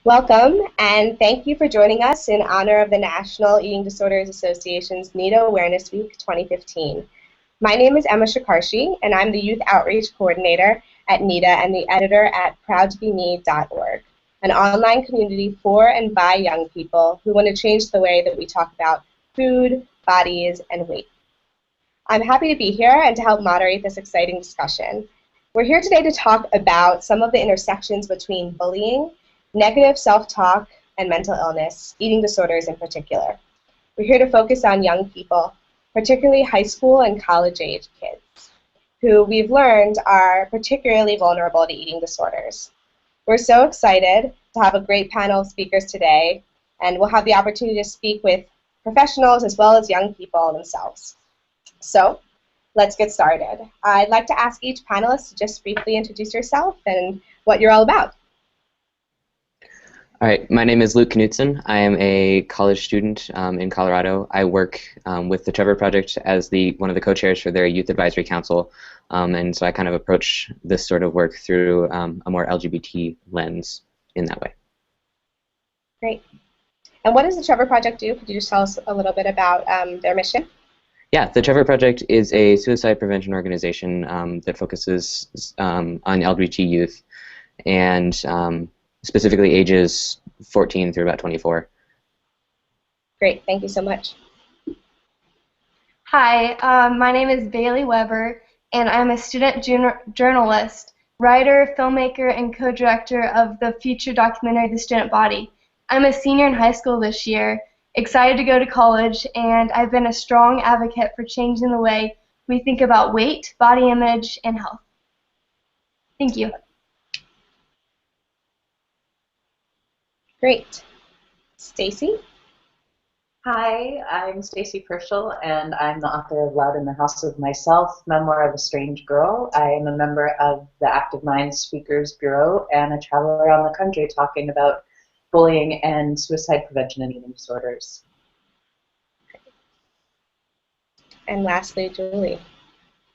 Welcome, and thank you for joining us in honor of the National Eating Disorders Association's NEDA Awareness Week 2015. My name is Emma Shakarshi, and I'm the Youth Outreach Coordinator at NEDA and the editor at proudtobeme.org, an online community for and by young people who want to change the way that we talk about food, bodies, and weight. I'm happy to be here and to help moderate this exciting discussion. We're here today to talk about some of the intersections between bullying, negative self-talk, and mental illness, eating disorders in particular. We're here to focus on young people, particularly high school and college-age kids, who we've learned are particularly vulnerable to eating disorders. We're so excited to have a great panel of speakers today, and we'll have the opportunity to speak with professionals as well as young people themselves. So, let's get started. I'd like to ask each panelist to just briefly introduce yourself and what you're all about. All right, my name is Luke Knutson. I am a college student in Colorado. I work with the Trevor Project as one of the co-chairs for their Youth Advisory Council, and so I kind of approach this sort of work through a more LGBT lens in that way. Great. And what does the Trevor Project do? Could you just tell us a little bit about their mission? Yeah, the Trevor Project is a suicide prevention organization that focuses on LGBT youth and specifically ages 14 through about 24. Great, thank you so much. Hi, my name is Bailey Weber, and I'm a student journalist, writer, filmmaker, and co-director of the feature documentary The Student Body. I'm a senior in high school this year, excited to go to college, and I've been a strong advocate for changing the way we think about weight, body image, and health. Thank you. Great. Stacy? Hi, I'm Stacy Purcell, and I'm the author of Loud in the House of Myself, Memoir of a Strange Girl. I am a member of the Active Minds Speakers Bureau, and I travel around the country talking about bullying and suicide prevention and eating disorders. And lastly, Julie.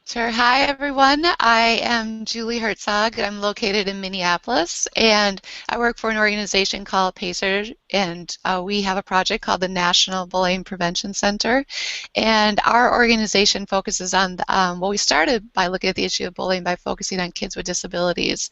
Sure. Hi, everyone. I am Julie Herzog. I'm located in Minneapolis, and I work for an organization called PACER, and we have a project called the National Bullying Prevention Center. And our organization focuses on, well, we started by looking at the issue of bullying by focusing on kids with disabilities.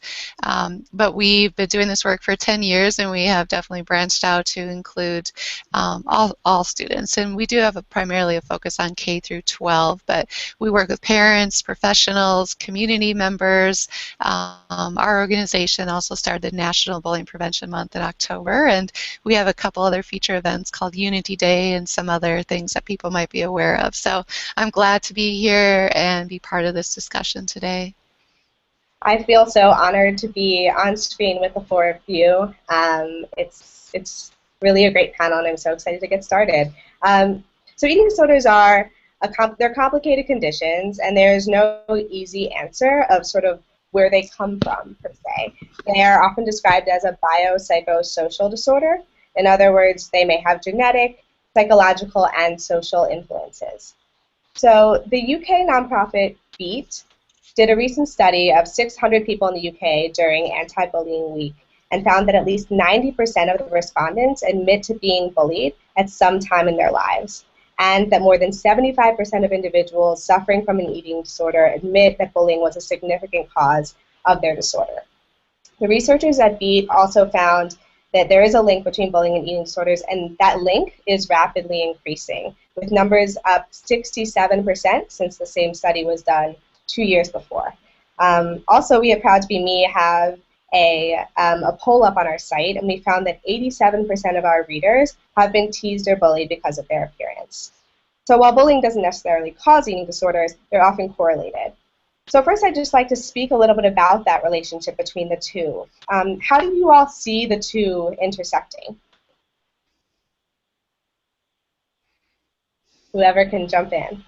But we've been doing this work for 10 years, and we have definitely branched out to include all students. And we do have primarily a focus on K through 12, but we work with parents, professionals, community members. Our organization also started the National Bullying Prevention Month in October, and we have a couple other feature events called Unity Day and some other things that people might be aware of. So I'm glad to be here and be part of this discussion today. I feel so honored to be on screen with the four of you. It's really a great panel, and I'm so excited to get started. So eating disorders are they're complicated conditions, and there's no easy answer of sort of where they come from, per se. They are often described as a biopsychosocial disorder. In other words, they may have genetic, psychological, and social influences. So the UK nonprofit BEAT did a recent study of 600 people in the UK during Anti-Bullying Week and found that at least 90% of the respondents admit to being bullied at some time in their lives, and that more than 75% of individuals suffering from an eating disorder admit that bullying was a significant cause of their disorder. The researchers at BEAT also found that there is a link between bullying and eating disorders, and that link is rapidly increasing, with numbers up 67% since the same study was done 2 years before. Also, we at Proud to Be Me have a poll up on our site, and we found that 87% of our readers have been teased or bullied because of their appearance. So while bullying doesn't necessarily cause eating disorders, they're often correlated. So first, I'd just like to speak a little bit about that relationship between the two. How do you all see the two intersecting? Whoever can jump in.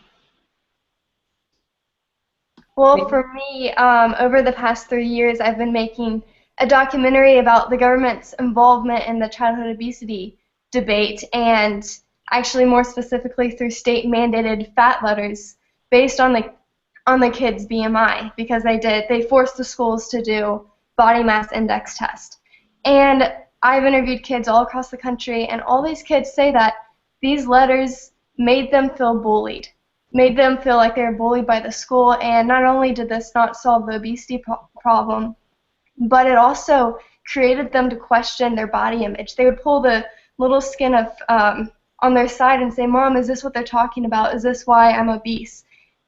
Well, for me, over the past 3 years, I've been making a documentary about the government's involvement in the childhood obesity debate, and actually more specifically through state-mandated fat letters based on the kids' BMI, because they forced the schools to do body mass index test. And I've interviewed kids all across the country, and all these kids say that these letters made them feel bullied, made them feel like they were bullied by the school, and not only did this not solve the obesity problem, but it also created them to question their body image. They would pull the little skin of on their side and say, "Mom, is this what they're talking about? Is this why I'm obese?"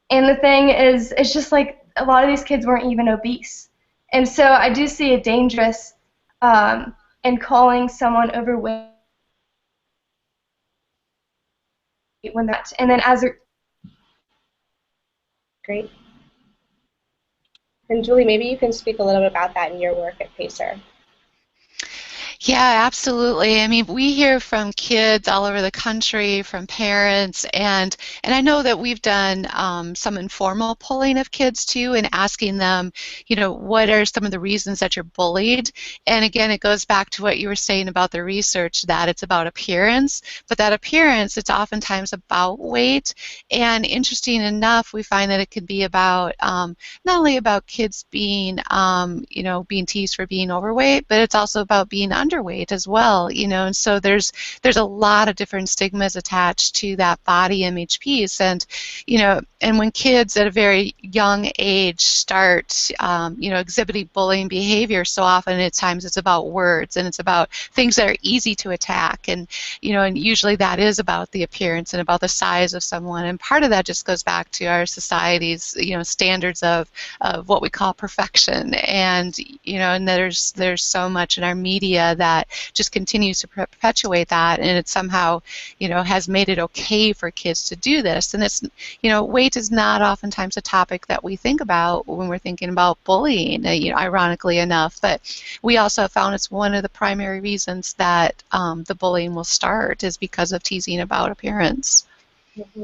And the thing is, it's just like a lot of these kids weren't even obese. And so I do see it dangerous in calling someone overweight when that. And then as a Great. And Julie, maybe you can speak a little bit about that in your work at Pacer. Yeah, absolutely. I mean, we hear from kids all over the country, from parents, and I know that we've done some informal polling of kids too, and asking them, you know, what are some of the reasons that you're bullied? And again, it goes back to what you were saying about the research, that it's about appearance, but that appearance, it's oftentimes about weight. And interesting enough, we find that it could be about not only about kids being, you know, being teased for being overweight, but it's also about being underweight as well, you know, and so there's a lot of different stigmas attached to that body image piece, and you know, and when kids at a very young age start, you know, exhibiting bullying behavior, so often at times it's about words and it's about things that are easy to attack, and you know, and usually that is about the appearance and about the size of someone, and part of that just goes back to our society's, you know, standards of what we call perfection, and you know, and there's so much in our media that just continues to perpetuate that, and it somehow, you know, has made it okay for kids to do this. And it's, you know, weight is not oftentimes a topic that we think about when we're thinking about bullying, you know, ironically enough, but we also found it's one of the primary reasons that the bullying will start is because of teasing about appearance. Mm-hmm.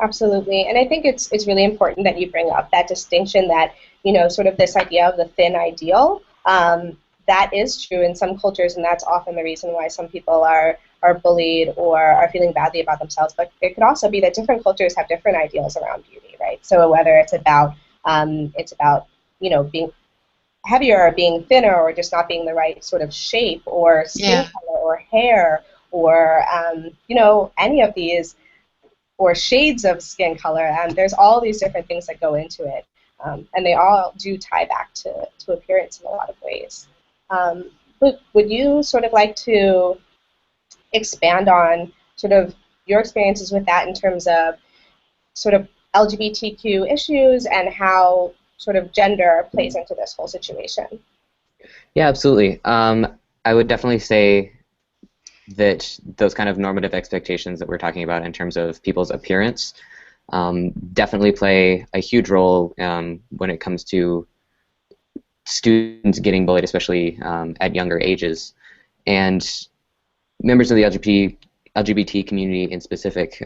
Absolutely, and I think it's really important that you bring up that distinction that, you know, sort of this idea of the thin ideal. That is true in some cultures, and that's often the reason why some people are bullied or are feeling badly about themselves. But it could also be that different cultures have different ideals around beauty, right? So whether it's about you know, being heavier or being thinner or just not being the right sort of shape or skin color or hair or you know, any of these, or shades of skin color, there's all these different things that go into it, and they all do tie back to appearance in a lot of ways. Would you sort of like to expand on sort of your experiences with that in terms of sort of LGBTQ issues and how sort of gender plays into this whole situation? Yeah, absolutely. I would definitely say that those kind of normative expectations that we're talking about in terms of people's appearance definitely play a huge role when it comes to students getting bullied, especially at younger ages. And members of the LGBT community in specific,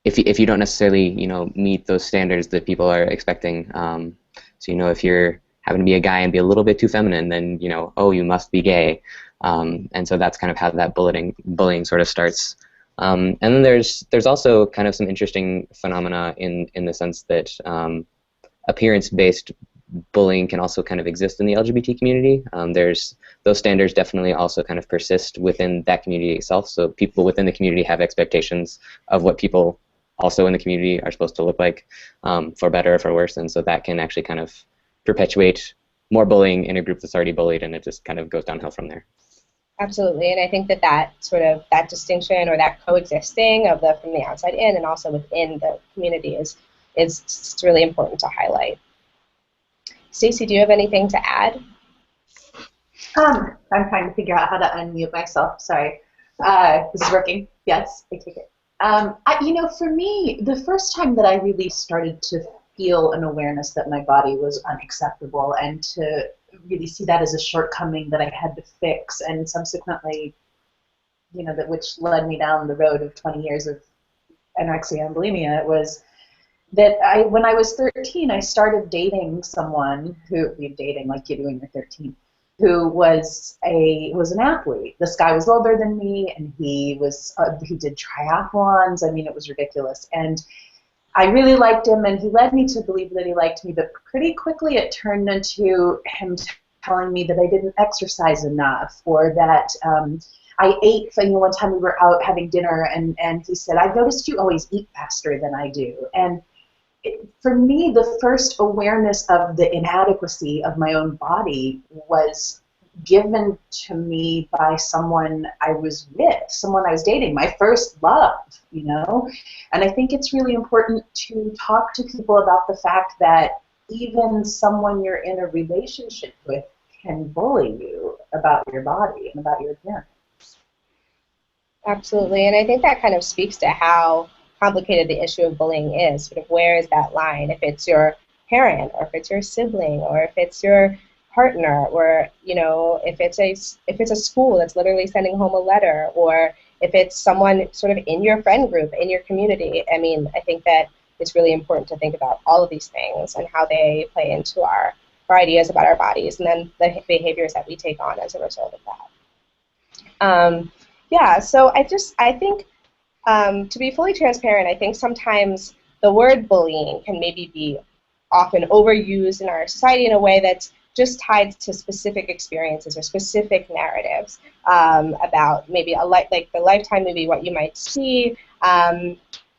if you don't necessarily, you know, meet those standards that people are expecting, so, you know, if you're having to be a guy and be a little bit too feminine, then, you know, oh, you must be gay. And so that's kind of how that bullying sort of starts. And then there's also kind of some interesting phenomena in the sense that appearance-based bullying can also kind of exist in the LGBT community. There's those standards definitely also kind of persist within that community itself. So people within the community have expectations of what people also in the community are supposed to look like, for better or for worse. And so that can actually kind of perpetuate more bullying in a group that's already bullied, and it just kind of goes downhill from there. Absolutely, and I think that sort of that distinction or that coexisting of the from the outside in and also within the community is really important to highlight. Stacey, do you have anything to add? I'm trying to figure out how to unmute myself. Sorry. This is working. Yes, I take it. You know, for me, the first time that I really started to feel an awareness that my body was unacceptable and to really see that as a shortcoming that I had to fix, and subsequently, you know, which led me down the road of 20 years of anorexia and bulimia, was that when I was 13, I started dating someone dating like you do when you're 13, who was an athlete. This guy was older than me, and he did triathlons. I mean, it was ridiculous. And I really liked him, and he led me to believe that he liked me, but pretty quickly it turned into him telling me that I didn't exercise enough, or that I ate. One time we were out having dinner, and he said, "I've noticed you always eat faster than I do." And for me, the first awareness of the inadequacy of my own body was given to me by someone I was with, someone I was dating, my first love, you know? And I think it's really important to talk to people about the fact that even someone you're in a relationship with can bully you about your body and about your appearance. Absolutely, and I think that kind of speaks to how complicated the issue of bullying is. Sort of where is that line? If it's your parent, or if it's your sibling, or if it's your partner, or if it's a school that's literally sending home a letter, or if it's someone sort of in your friend group, in your community. I mean, I think that it's really important to think about all of these things and how they play into our ideas about our bodies, and then the behaviors that we take on as a result of that. Yeah, so I think, to be fully transparent, I think sometimes the word bullying can maybe be often overused in our society in a way that's just tied to specific experiences or specific narratives about maybe like the Lifetime movie, what you might see,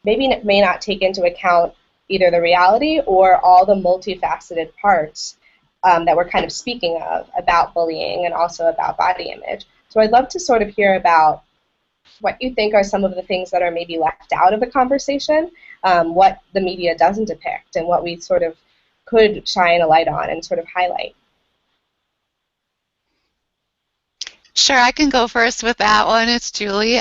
maybe may not take into account either the reality or all the multifaceted parts that we're kind of speaking of about bullying and also about body image. So I'd love to sort of hear about what you think are some of the things that are maybe left out of the conversation, what the media doesn't depict, and what we sort of could shine a light on and sort of highlight. Sure, I can go first with that one. It's Julie.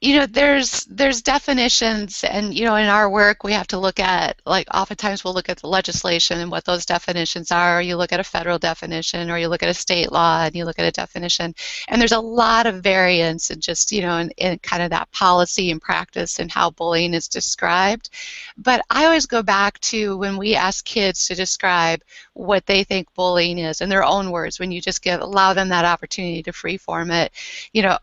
There's definitions, and in our work we have to look at, like, oftentimes we'll look at the legislation and what those definitions are, or you look at a federal definition, or you look at a state law and you look at a definition, and there's a lot of variance in just in kind of that policy and practice and how bullying is described. But I always go back to when we ask kids to describe what they think bullying is in their own words, when you just allow them that opportunity to freeform it.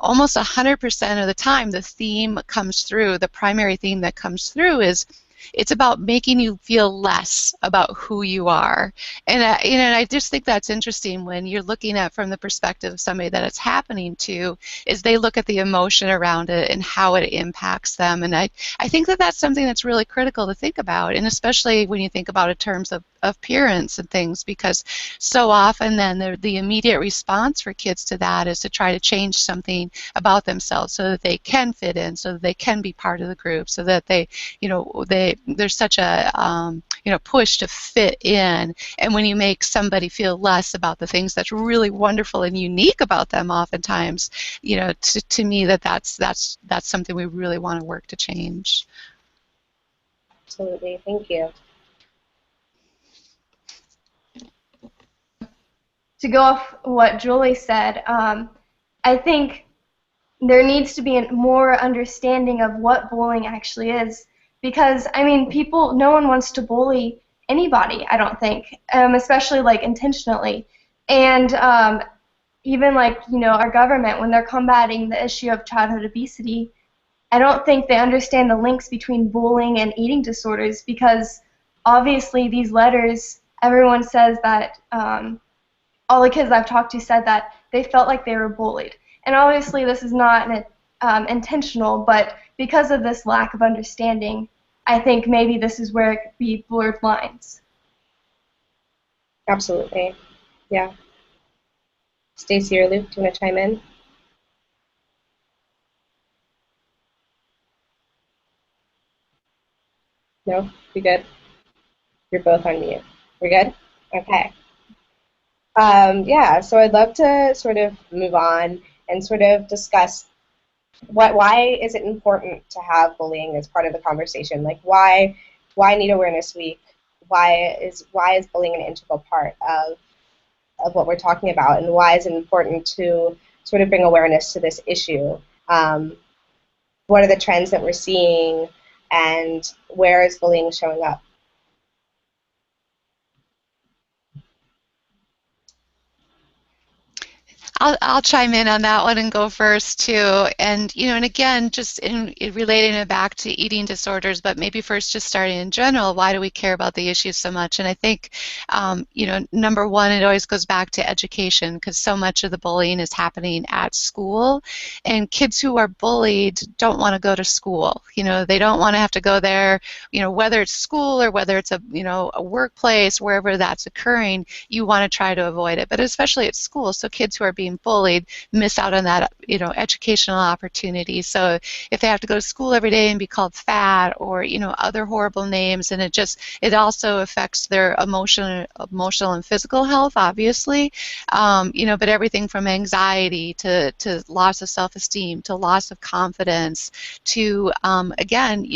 Almost 100% of the time the theme comes through, the primary theme that comes through is it's about making you feel less about who you are. And I just think that's interesting when you're looking at from the perspective of somebody that it's happening to, is they look at the emotion around it and how it impacts them. And I think that that's something that's really critical to think about, and especially when you think about it in terms of appearance and things, because so often then the immediate response for kids to that is to try to change something about themselves so that they can fit in, so that they can be part of the group, so that there's such a push to fit in. And when you make somebody feel less about the things that's really wonderful and unique about them, oftentimes, to me that's something we really want to work to change. Absolutely, thank you. To go off what Julie said, I think there needs to be more understanding of what bullying actually is, because no one wants to bully anybody, I don't think, especially like intentionally. And even our government, when they're combating the issue of childhood obesity, I don't think they understand the links between bullying and eating disorders, because obviously these letters, everyone says that, all the kids I've talked to said that they felt like they were bullied. And obviously this is not intentional, but because of this lack of understanding, I think maybe this is where it could be blurred lines. Absolutely, yeah. Stacy or Luke, do you want to chime in? No? You good? You're both on mute. We're good? Okay. Yeah, so I'd love to sort of move on and sort of discuss why is it important to have bullying as part of the conversation? Like, why Need Awareness Week? Why is bullying an integral part of what we're talking about, and why is it important to sort of bring awareness to this issue? What are the trends that we're seeing, and where is bullying showing up? I'll chime in on that one and go first too. And and again, just in relating it back to eating disorders, but maybe first just starting in general, why do we care about the issue so much? And I think, number one, it always goes back to education, because so much of the bullying is happening at school, and kids who are bullied don't want to go to school. They don't want to have to go there. Whether it's school or whether it's a workplace, wherever that's occurring, you want to try to avoid it. But especially at school, so kids who are being bullied miss out on that educational opportunity. So if they have to go to school every day and be called fat or other horrible names, and it also affects their emotional and physical health, obviously. But everything from anxiety to loss of self-esteem to loss of confidence to again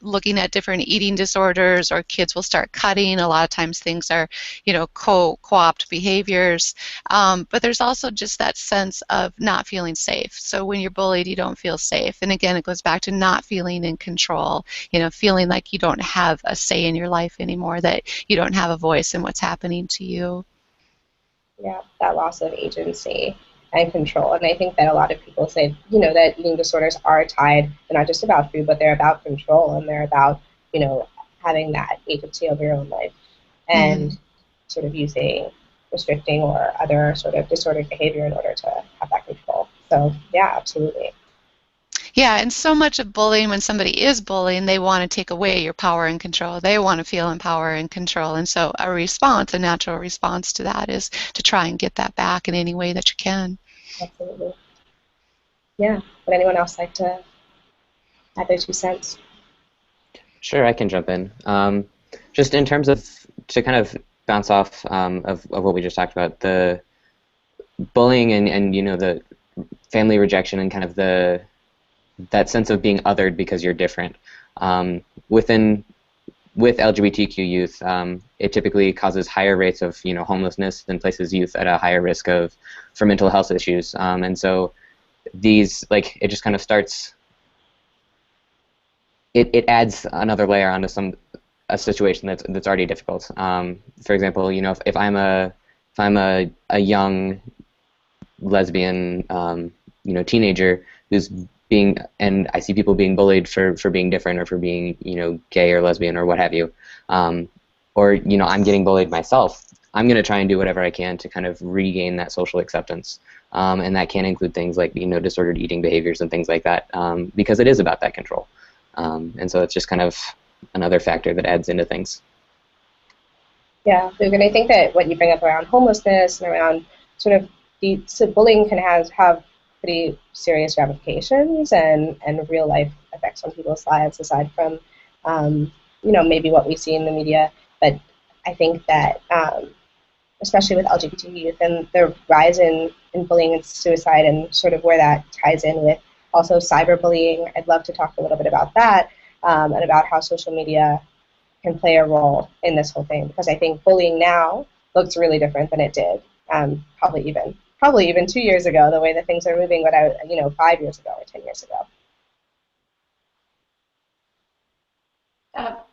looking at different eating disorders, or kids will start cutting. A lot of times things are co-opt behaviors. But there's also just that sense of not feeling safe. So when you're bullied, you don't feel safe. And again, it goes back to not feeling in control, feeling like you don't have a say in your life anymore, that you don't have a voice in what's happening to you. Yeah, that loss of agency and control. And I think that a lot of people say, that eating disorders are tied, they're not just about food, but they're about control, and they're about, having that agency over your own life, and sort of using restricting or other sort of disordered behavior in order to have that control. So yeah, absolutely. Yeah, and so much of bullying, when somebody is bullying, they want to take away your power and control. They want to feel in power and control. And so a natural response to that is to try and get that back in any way that you can. Absolutely. Yeah. Would anyone else like to add their 2 cents? Sure, I can jump in. Just in terms of, to kind of bounce off of what we just talked about, the bullying and the family rejection and kind of that sense of being othered because you're different. With LGBTQ youth, it typically causes higher rates of homelessness and places youth at a higher risk for mental health issues. And so it just kind of starts. It adds another layer onto a situation that's already difficult. For example, if I'm a young lesbian teenager who's and I see people being bullied for being different, or for being gay or lesbian or what have you, or I'm getting bullied myself, I'm going to try and do whatever I can to kind of regain that social acceptance, and that can include things like disordered eating behaviors and things like that, because it is about that control, and so it's just kind of another factor that adds into things. Yeah, and I think that what you bring up around homelessness and around sort of bullying can have pretty serious ramifications and real life effects on people's lives, aside from maybe what we see in the media. But I think that especially with LGBT youth and the rise in bullying and suicide, and sort of where that ties in with also cyberbullying, I'd love to talk a little bit about that, and about how social media can play a role in this whole thing, because I think bullying now looks really different than it did probably even 2 years ago, the way that things are moving, but 5 years ago or 10 years ago.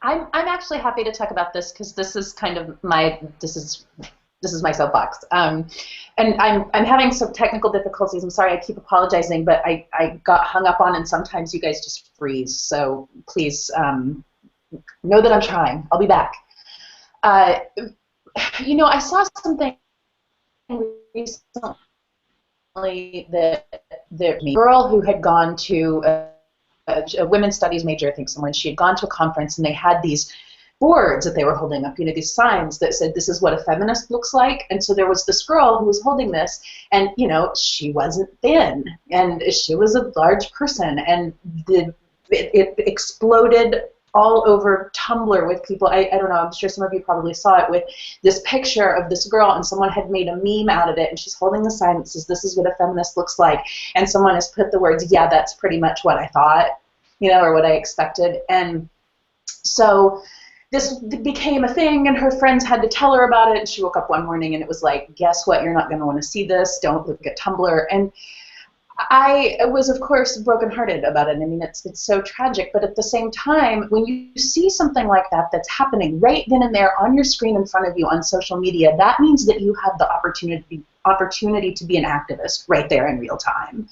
I'm actually happy to talk about this, because this is kind of my soapbox. And I'm having some technical difficulties. I'm sorry, I keep apologizing, but I got hung up on, and sometimes you guys just freeze. So please know that I'm trying. I'll be back. I saw something recently that the girl who had gone to a women's studies major, I think she had gone to a conference, and they had these boards that they were holding up, these signs that said, "This is what a feminist looks like." And so there was this girl who was holding this, and she wasn't thin, and she was a large person, and it exploded all over Tumblr with people. I don't know, I'm sure some of you probably saw it, with this picture of this girl, and someone had made a meme out of it, and she's holding the sign that says, "This is what a feminist looks like," and someone has put the words, "Yeah, that's pretty much what I thought," or what I expected. And so this became a thing, and her friends had to tell her about it, and she woke up one morning and it was like, "Guess what, you're not going to want to see this, don't look at Tumblr." And I was, of course, brokenhearted about it. I mean, it's so tragic. But at the same time, when you see something like that that's happening right then and there on your screen in front of you on social media, that means that you have the opportunity to be an activist right there in real time.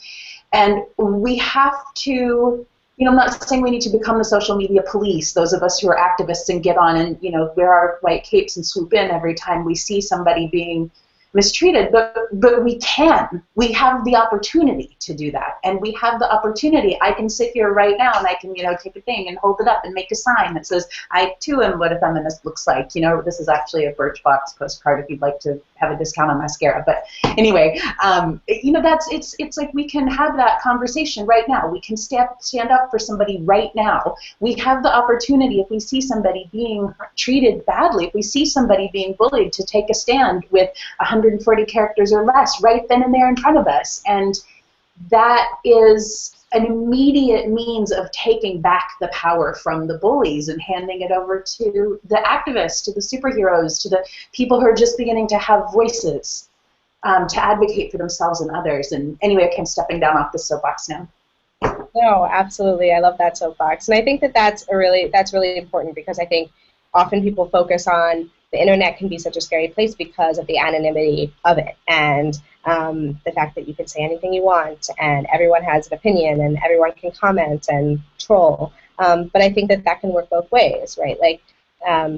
And we have to, I'm not saying we need to become the social media police, those of us who are activists and get on and, wear our white capes and swoop in every time we see somebody being mistreated, but we can. We have the opportunity to do that, and we have the opportunity. I can sit here right now and I can, take a thing and hold it up and make a sign that says, "I too am what a feminist looks like." This is actually a Birchbox postcard if you'd like to have a discount on mascara. But anyway, it's like we can have that conversation right now. We can stand up for somebody right now. We have the opportunity, if we see somebody being treated badly, if we see somebody being bullied, to take a stand with 140 characters or less right then and there in front of us. And that is an immediate means of taking back the power from the bullies and handing it over to the activists, to the superheroes, to the people who are just beginning to have voices to advocate for themselves and others. And anyway, I'm stepping down off the soapbox now. No, absolutely. I love that soapbox. And I think that's really important, because I think often people focus on the internet can be such a scary place because of the anonymity of it, and the fact that you can say anything you want and everyone has an opinion and everyone can comment and troll. But I think that can work both ways, right? Like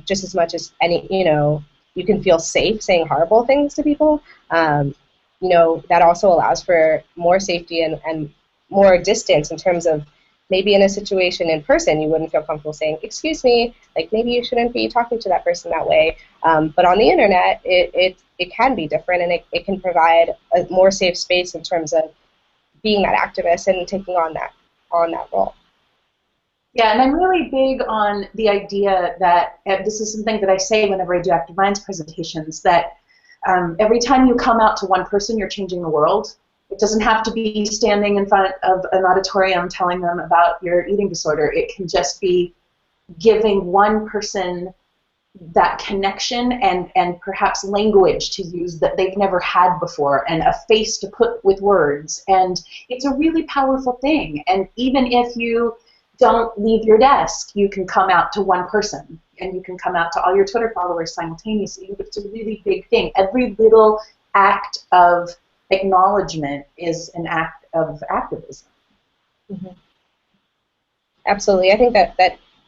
just as much as you can feel safe saying horrible things to people, that also allows for more safety and more distance in terms of maybe in a situation in person you wouldn't feel comfortable saying, "Excuse me, like maybe you shouldn't be talking to that person that way." But on the internet, it can be different, and it can provide a more safe space in terms of being that activist and taking on that role. Yeah, and I'm really big on the idea that, this is something that I say whenever I do Active Minds presentations, that every time you come out to one person, you're changing the world. It doesn't have to be standing in front of an auditorium telling them about your eating disorder. It can just be giving one person that connection and perhaps language to use that they've never had before, and a face to put with words. And it's a really powerful thing. And even if you don't leave your desk, you can come out to one person, and you can come out to all your Twitter followers simultaneously. It's a really big thing. Every little act of acknowledgement is an act of activism. Mm-hmm. Absolutely. I think that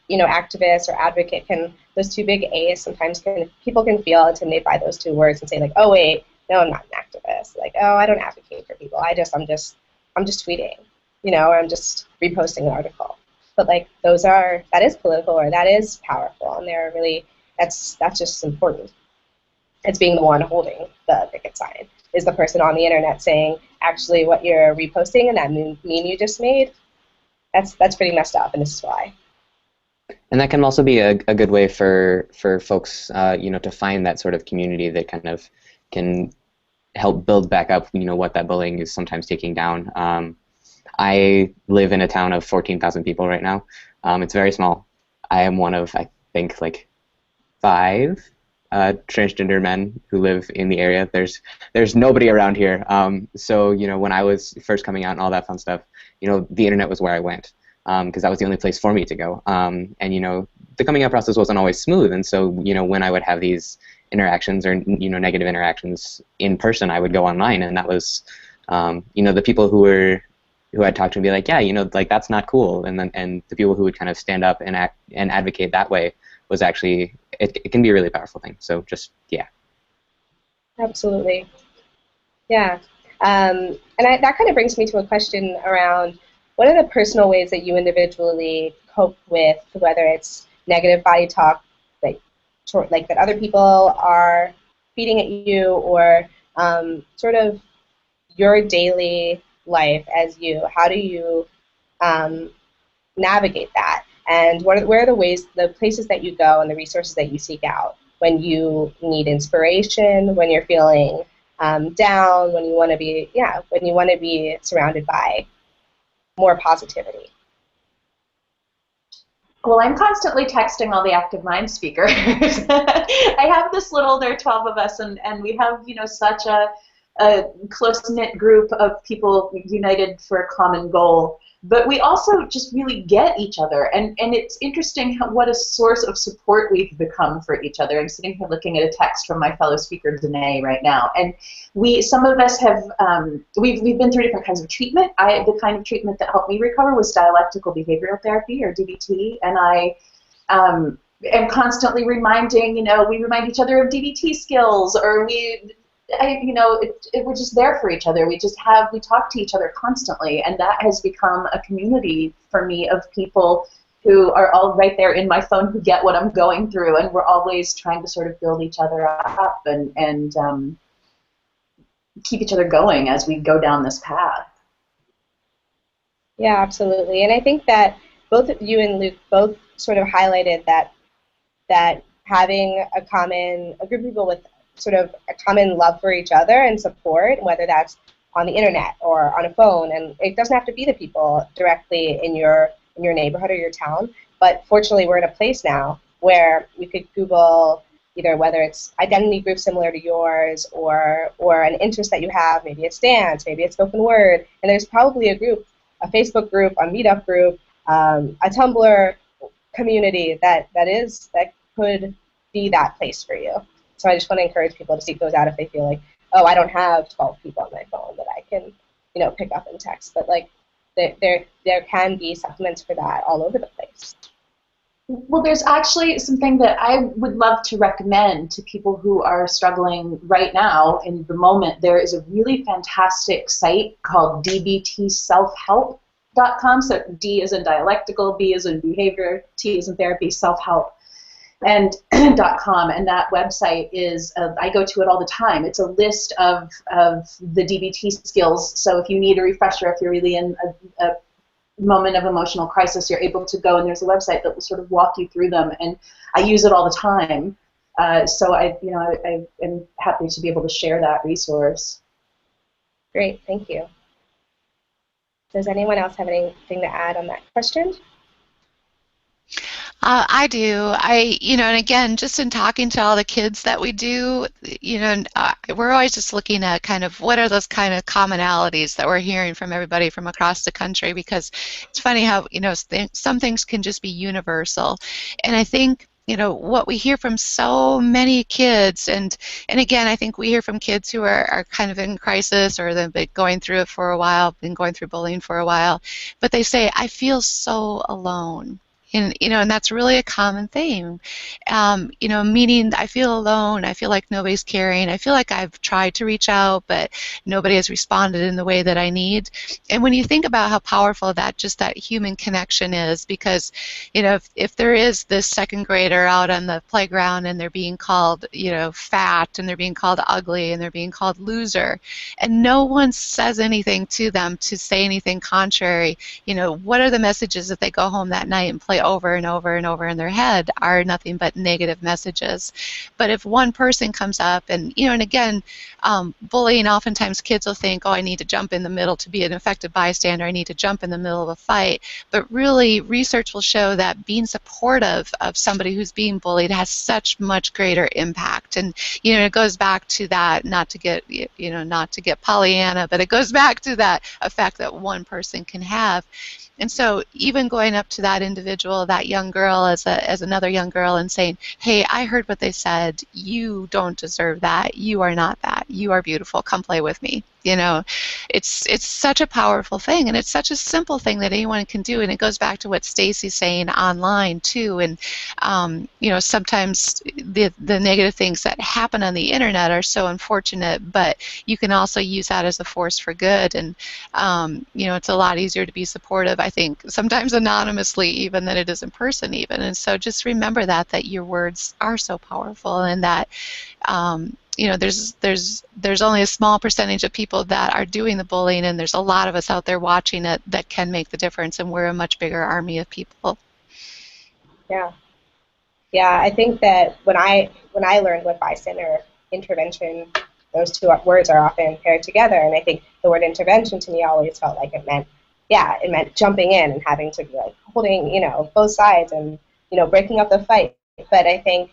activist or advocate those two big A's sometimes people can feel intimidated by those two words and say, like, "Oh wait, no, I'm not an activist." Like, "Oh, I don't advocate for people. I'm just tweeting, or I'm just reposting an article." But like that is political, or that is powerful, and they're really that's just important. It's being the one holding the picket sign. Is the person on the internet saying, actually, what you're reposting and that meme you just made, that's pretty messed up, and this is why. And that can also be a good way for folks, to find that sort of community that kind of can help build back up, what that bullying is sometimes taking down. I live in a town of 14,000 people right now. It's very small. I am one of, I think, like 5 transgender men who live in the area. There's nobody around here. So when I was first coming out and all that fun stuff, the internet was where I went, because that was the only place for me to go. And the coming out process wasn't always smooth. And so when I would have these interactions or negative interactions in person, I would go online, and that was the people who I'd talk to and be like, yeah, like that's not cool. And the people who would kind of stand up and advocate that way was actually, it can be a really powerful thing. So just, yeah. Absolutely. Yeah. And that kind of brings me to a question around, what are the personal ways that you individually cope with, whether it's negative body talk that other people are feeding at you, or sort of your daily life as you? How do you navigate that? And where are the places that you go and the resources that you seek out when you need inspiration, when you're feeling down, when you want to be surrounded by more positivity? Well, I'm constantly texting all the Active Mind speakers. I have this there are 12 of us, and we have, such a a close-knit group of people united for a common goal. But we also just really get each other, and it's interesting what a source of support we've become for each other. I'm sitting here looking at a text from my fellow speaker, Danae, right now, and some of us have, we've been through different kinds of treatment. The kind of treatment that helped me recover was dialectical behavioral therapy, or DBT, and I am constantly reminding, we remind each other of DBT skills, or we're just there for each other. We talk to each other constantly, and that has become a community for me of people who are all right there in my phone, who get what I'm going through, and we're always trying to sort of build each other up and keep each other going as we go down this path. Yeah, absolutely. And I think that both you and Luke both sort of highlighted that having a group of people with sort of a common love for each other and support, whether that's on the internet or on a phone, and it doesn't have to be the people directly in your neighborhood or your town, but fortunately we're in a place now where you could Google either whether it's identity group similar to yours or an interest that you have, maybe it's dance, maybe it's spoken word, and there's probably a Facebook group, a meetup group, a Tumblr community that could be that place for you. So I just want to encourage people to seek those out if they feel like, oh, I don't have 12 people on my phone that I can, pick up and text. But like, there can be supplements for that all over the place. Well, there's actually something that I would love to recommend to people who are struggling right now in the moment. There is a really fantastic site called dbtselfhelp.com. So D is in dialectical, B is in behavior, T is in therapy, self-help. And .com, and that website is, I go to it all the time. It's a list of the DBT skills, so if you need a refresher, if you're really in a moment of emotional crisis, you're able to go, and there's a website that will sort of walk you through them, and I use it all the time. So I am happy to be able to share that resource. Great, thank you. Does anyone else have anything to add on that question? I do. And again, just in talking to all the kids that we do, we're always just looking at kind of what are those kind of commonalities that we're hearing from everybody from across the country, because it's funny how, some things can just be universal. And I think, what we hear from so many kids, and again, I think we hear from kids who are kind of in crisis, or they've been going through it for a while, been going through bullying for a while, but they say, I feel so alone. And that's really a common theme. Meaning I feel alone, I feel like nobody's caring, I feel like I've tried to reach out, but nobody has responded in the way that I need. And when you think about how powerful that human connection is, because, if there is this second grader out on the playground and they're being called, fat, and they're being called ugly, and they're being called loser, and no one says anything to them to say anything contrary, what are the messages that they go home that night and play over and over and over in their head are nothing but negative messages. But if one person comes up and, and again, bullying, oftentimes kids will think, oh, I need to jump in the middle to be an effective bystander, I need to jump in the middle of a fight. But really, research will show that being supportive of somebody who's being bullied has such much greater impact. And, it goes back to that, not to get Pollyanna, but it goes back to that effect that one person can have. And so even going up to that individual, that young girl, as another young girl, and saying, hey, I heard what they said. You don't deserve that. You are not that. You are beautiful. Come play with me. It's such a powerful thing, and it's such a simple thing that anyone can do. And it goes back to what Stacy's saying online too. And sometimes the negative things that happen on the internet are so unfortunate, but you can also use that as a force for good. And it's a lot easier to be supportive, I think, sometimes anonymously even, than it is in person even. And so just remember that your words are so powerful, and that there's only a small percentage of people that are doing the bullying, and there's a lot of us out there watching it that can make the difference, and we're a much bigger army of people. Yeah, I think that when I learned what bystander intervention, those two words are often paired together, and I think the word intervention to me always felt like it meant jumping in and having to be like holding, both sides and, breaking up the fight. But I think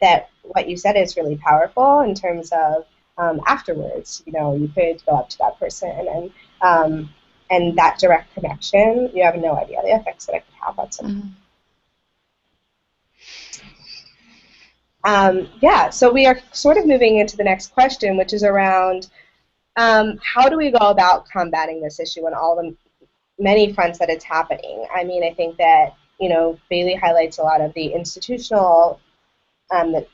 that what you said is really powerful in terms of afterwards. You know, you could go up to that person and that direct connection, you have no idea the effects that it could have on someone. Yeah, so we are sort of moving into the next question, which is around how do we go about combating this issue on all the many fronts that it's happening? I mean, I think that, you know, Bailey highlights a lot of the institutional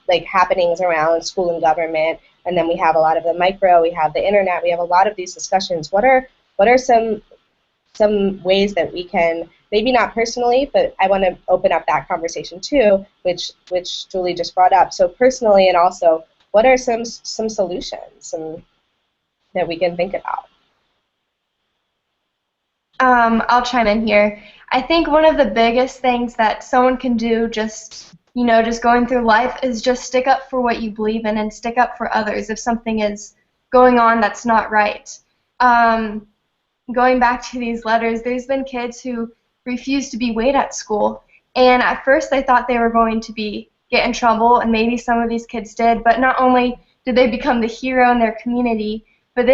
like happenings around school and government, and then we have a lot of the micro, we have the internet, we have a lot of these discussions. What are some ways that we can, maybe not personally, but I want to open up that conversation too, which Julie just brought up. So personally, and also, what are some solutions that we can think about? I'll chime in here. I think one of the biggest things that someone can do just going through life is just stick up for what you believe in and stick up for others if something is going on that's not right. Going back to these letters, there's been kids who refuse to be weighed at school, and at first they thought they were going to get in trouble, and maybe some of these kids did, but not only did they become the hero in their community, but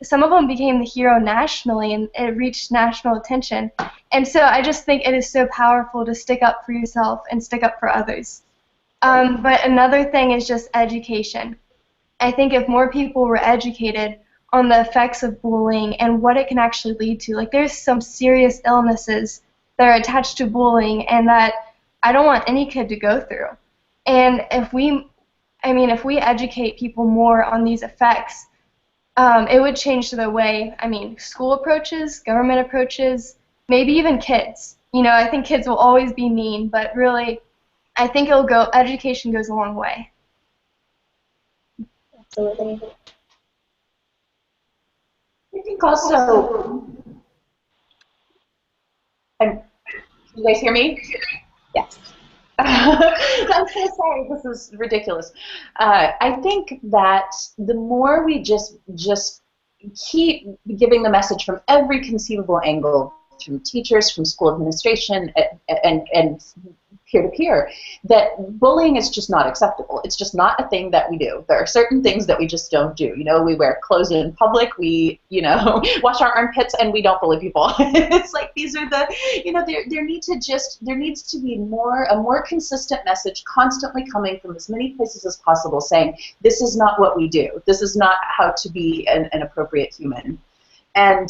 some of them became the hero nationally, and it reached national attention. And so I just think it is so powerful to stick up for yourself and stick up for others. But another thing is just education. I think if more people were educated on the effects of bullying and what it can actually lead to, like there's some serious illnesses that are attached to bullying and that I don't want any kid to go through. And if we educate people more on these effects, it would change the way, school approaches, government approaches, maybe even kids. I think kids will always be mean, but really, I think education goes a long way. Absolutely. I think also, can you guys hear me? Yes. I'm so sorry, this is ridiculous. I think that the more we just keep giving the message from every conceivable angle, from teachers, from school administration, and peer-to-peer, that bullying is just not acceptable. It's just not a thing that we do. There are certain things that we just don't do. We wear clothes in public, we, wash our armpits, and we don't bully people. It's like these are the, there needs to be a more consistent message constantly coming from as many places as possible saying, this is not what we do. This is not how to be an appropriate human. And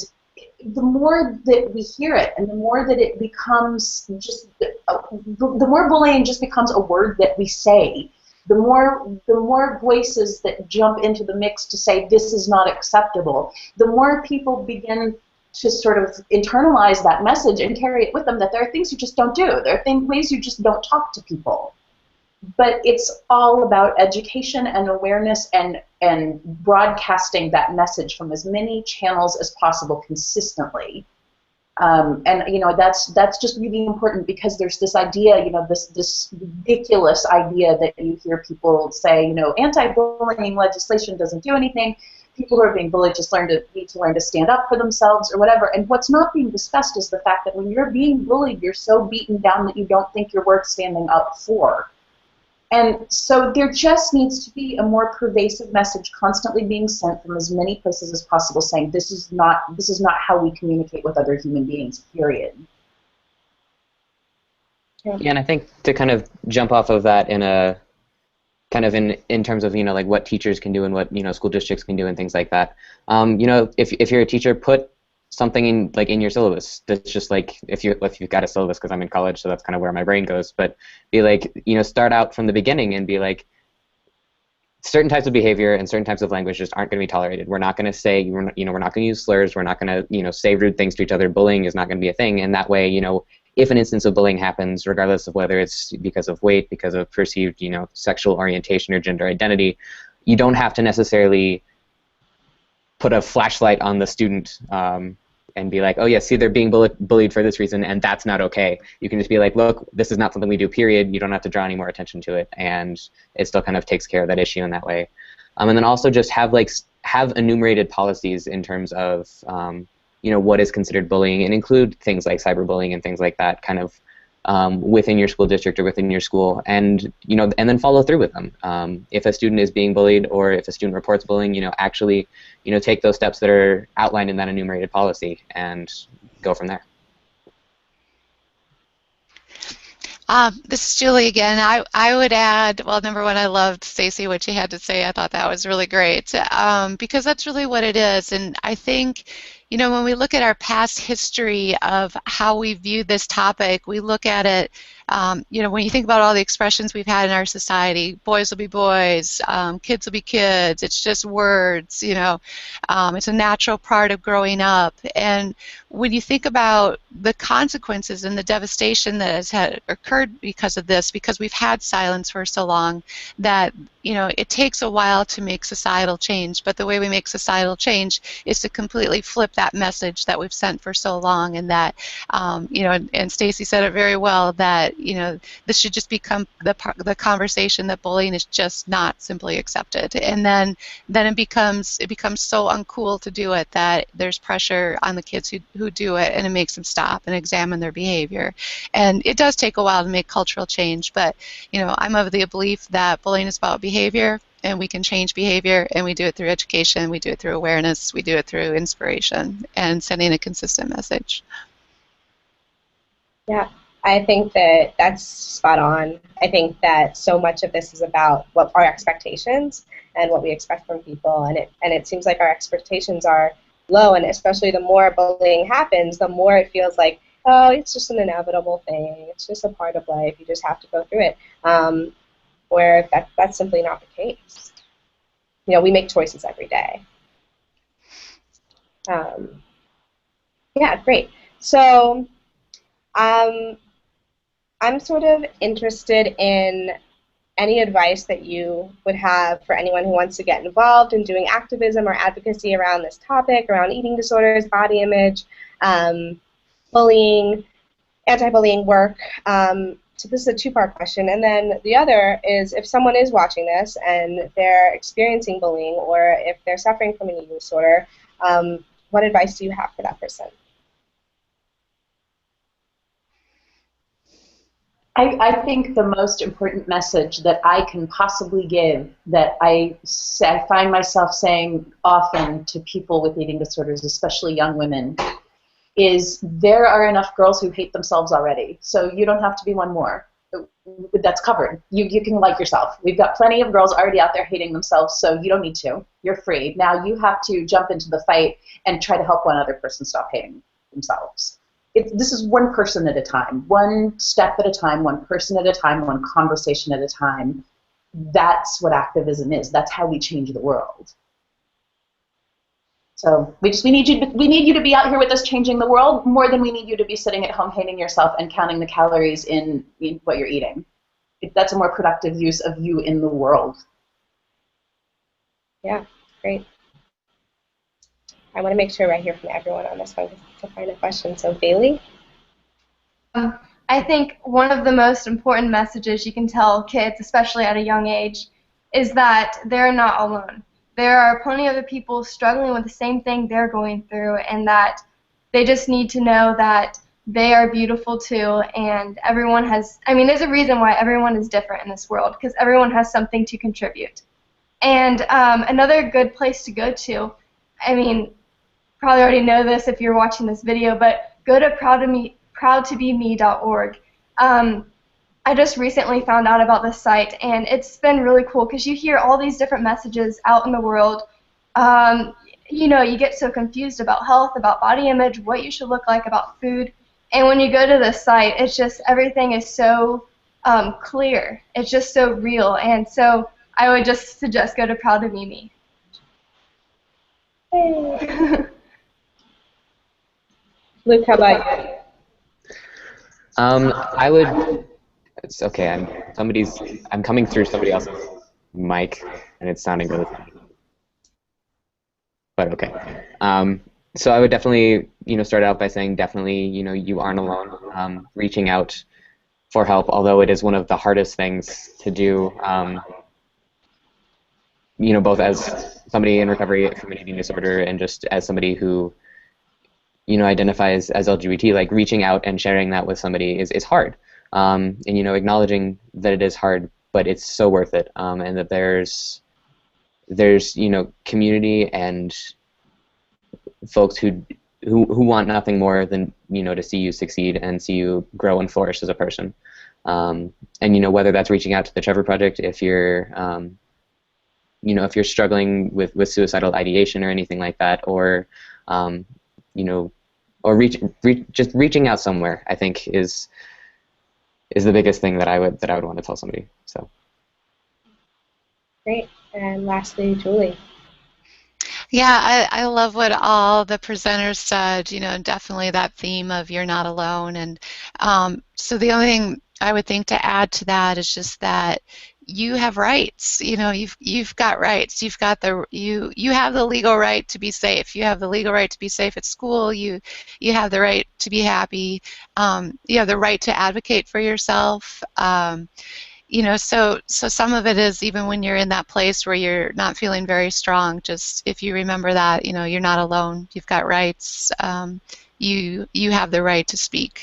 the more that we hear it and the more that it becomes just, the more bullying just becomes a word that we say, the more voices that jump into the mix to say this is not acceptable, the more people begin to sort of internalize that message and carry it with them that there are things you just don't do. There are ways you just don't talk to people. But it's all about education and awareness and broadcasting that message from as many channels as possible consistently. And that's just really important because there's this idea, this ridiculous idea that you hear people say, anti-bullying legislation doesn't do anything. People who are being bullied just need to learn to stand up for themselves or whatever. And what's not being discussed is the fact that when you're being bullied, you're so beaten down that you don't think you're worth standing up for. And so there just needs to be a more pervasive message constantly being sent from as many places as possible saying this is not how we communicate with other human beings, period. Yeah, and I think to kind of jump off of that in a kind of in terms of like what teachers can do and what school districts can do and things like that. If you're a teacher, put something in your syllabus that's just like if you've got a syllabus, because I'm in college, so that's kind of where my brain goes, but be like, start out from the beginning and be like, certain types of behavior and certain types of language just aren't going to be tolerated. We're not going to say, we're not going to use slurs, we're not going to say rude things to each other. Bullying is not going to be a thing, and that way if an instance of bullying happens, regardless of whether it's because of weight, because of perceived sexual orientation or gender identity, you don't have to necessarily put a flashlight on the student and be like, oh yeah, see, they're being bullied for this reason, and that's not okay. You can just be like, look, this is not something we do, period. You don't have to draw any more attention to it, and it still kind of takes care of that issue in that way. And then also just have enumerated policies in terms of what is considered bullying, and include things like cyberbullying and things like that, kind of within your school district or within your school, and and then follow through with them. If a student is being bullied or if a student reports bullying, actually, take those steps that are outlined in that enumerated policy and go from there. This is Julie again. I would add, well, number one, I loved, Stacy, what you had to say. I thought that was really great because that's really what it is. And I think, when we look at our past history of how we view this topic, we look at it, when you think about all the expressions we've had in our society, boys will be boys, kids will be kids, it's just words, it's a natural part of growing up. And when you think about the consequences and the devastation that has occurred because of this, because we've had silence for so long, that it takes a while to make societal change, but the way we make societal change is to completely flip that message that we've sent for so long, and that, and Stacy said it very well, that, this should just become the conversation that bullying is just not simply accepted, and then it becomes so uncool to do it that there's pressure on the kids who do it, and it makes them stop and examine their behavior. And it does take a while to make cultural change, but I'm of the belief that bullying is about behavior, and we can change behavior, and we do it through education, we do it through awareness, we do it through inspiration, and sending a consistent message. Yeah, I think that that's spot on. I think that so much of this is about what our expectations and what we expect from people, and it seems like our expectations are low, and especially the more bullying happens, the more it feels like, oh, it's just an inevitable thing, it's just a part of life, you just have to go through it. Where that's simply not the case. We make choices every day. Yeah, great. So I'm sort of interested in any advice that you would have for anyone who wants to get involved in doing activism or advocacy around this topic, around eating disorders, body image, bullying, anti-bullying work. So this is a two-part question, and then the other is, if someone is watching this and they're experiencing bullying, or if they're suffering from an eating disorder, what advice do you have for that person? I think the most important message that I can possibly give, that I find myself saying often to people with eating disorders, especially young women, is there are enough girls who hate themselves already, so you don't have to be one more. That's covered. You can like yourself. We've got plenty of girls already out there hating themselves, so you don't need to. You're free. Now you have to jump into the fight and try to help one other person stop hating themselves. This is one person at a time, one step at a time, one person at a time, one conversation at a time. That's what activism is. That's how we change the world. So we need you to be out here with us changing the world more than we need you to be sitting at home hating yourself and counting the calories in what you're eating. That's a more productive use of you in the world. Yeah, great. I want to make sure I hear from everyone on this one to find a question. So Bailey? I think one of the most important messages you can tell kids, especially at a young age, is that they're not alone. There are plenty of other people struggling with the same thing they're going through, and that they just need to know that they are beautiful too, and everyone has, there's a reason why everyone is different in this world, because everyone has something to contribute. And another good place to go to, probably already know this if you're watching this video, but go to proudtobeme.org. I just recently found out about this site, and it's been really cool because you hear all these different messages out in the world. You get so confused about health, about body image, what you should look like, about food. And when you go to this site, it's just everything is so clear. It's just so real. And so I would just suggest go to Proud to Be Me. Hey. Luke, how about you? I would. It's okay. I'm coming through somebody else's mic, and it's sounding really funny. But okay. So I would definitely, start out by saying definitely, you aren't alone. Reaching out for help, although it is one of the hardest things to do. Both as somebody in recovery from an eating disorder and just as somebody who, identifies as LGBT, like reaching out and sharing that with somebody is hard. and acknowledging that it is hard, but it's so worth it, and that there's community and folks who want nothing more than to see you succeed and see you grow and flourish as a person. And whether that's reaching out to the Trevor Project, if you're if you're struggling with suicidal ideation or anything like that, or or just reaching out somewhere, I think is the biggest thing that I would want to tell somebody. So great. And lastly, Julie. Yeah, I love what all the presenters said, definitely that theme of you're not alone. And so the only thing I would think to add to that is just that you have rights. You've got rights. You've got you have the legal right to be safe. You have the legal right to be safe at school. You have the right to be happy. You have the right to advocate for yourself. So some of it is even when you're in that place where you're not feeling very strong, just if you remember that, you're not alone. You've got rights. You have the right to speak.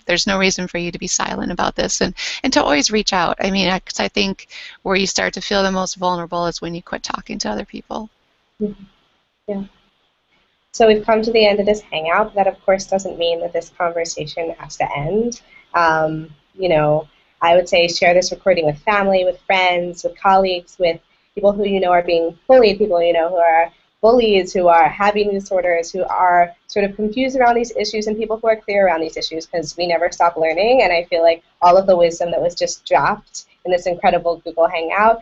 There's no reason for you to be silent about this, and to always reach out. I mean, 'cause I think where you start to feel the most vulnerable is when you quit talking to other people. Mm-hmm. Yeah. So we've come to the end of this hangout. That, of course, doesn't mean that this conversation has to end. I would say share this recording with family, with friends, with colleagues, with people who are being bullied, people who are bullies, who are having disorders, who are sort of confused around these issues, and people who are clear around these issues, because we never stop learning. And I feel like all of the wisdom that was just dropped in this incredible Google Hangout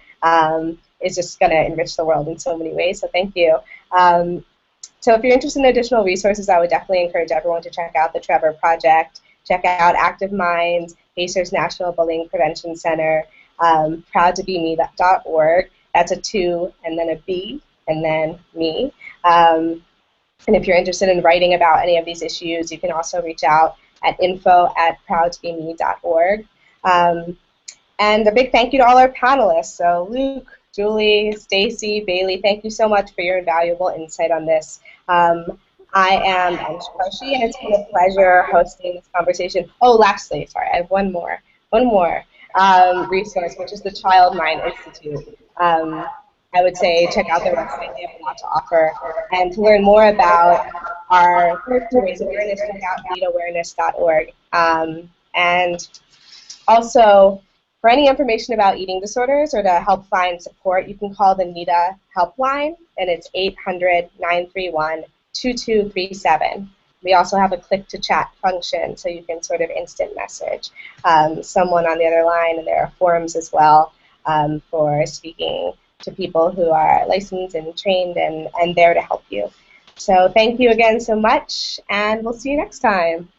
is just going to enrich the world in so many ways. So thank you. So if you're interested in additional resources, I would definitely encourage everyone to check out the Trevor Project, check out Active Minds, Pacers National Bullying Prevention Center, proudtobeme.org. That's a 2 and then a B and then me. And if you're interested in writing about any of these issues, you can also reach out at info@proudtobeme.org. And a big thank you to all our panelists. So Luke, Julie, Stacy, Bailey, thank you so much for your invaluable insight on this. I am Ansh, and it's been a pleasure hosting this conversation. Oh, lastly, sorry, I have one more resource, which is the Child Mind Institute. I would say check out their website; they have a lot to offer. And to learn more about our work to raise awareness, check out leadawareness.org. And also, for any information about eating disorders or to help find support, you can call the NEDA helpline, and it's 800-931-2237. We also have a click-to-chat function, so you can sort of instant message someone on the other line, and there are forums as well for speaking to people who are licensed and trained and there to help you. So thank you again so much, and we'll see you next time.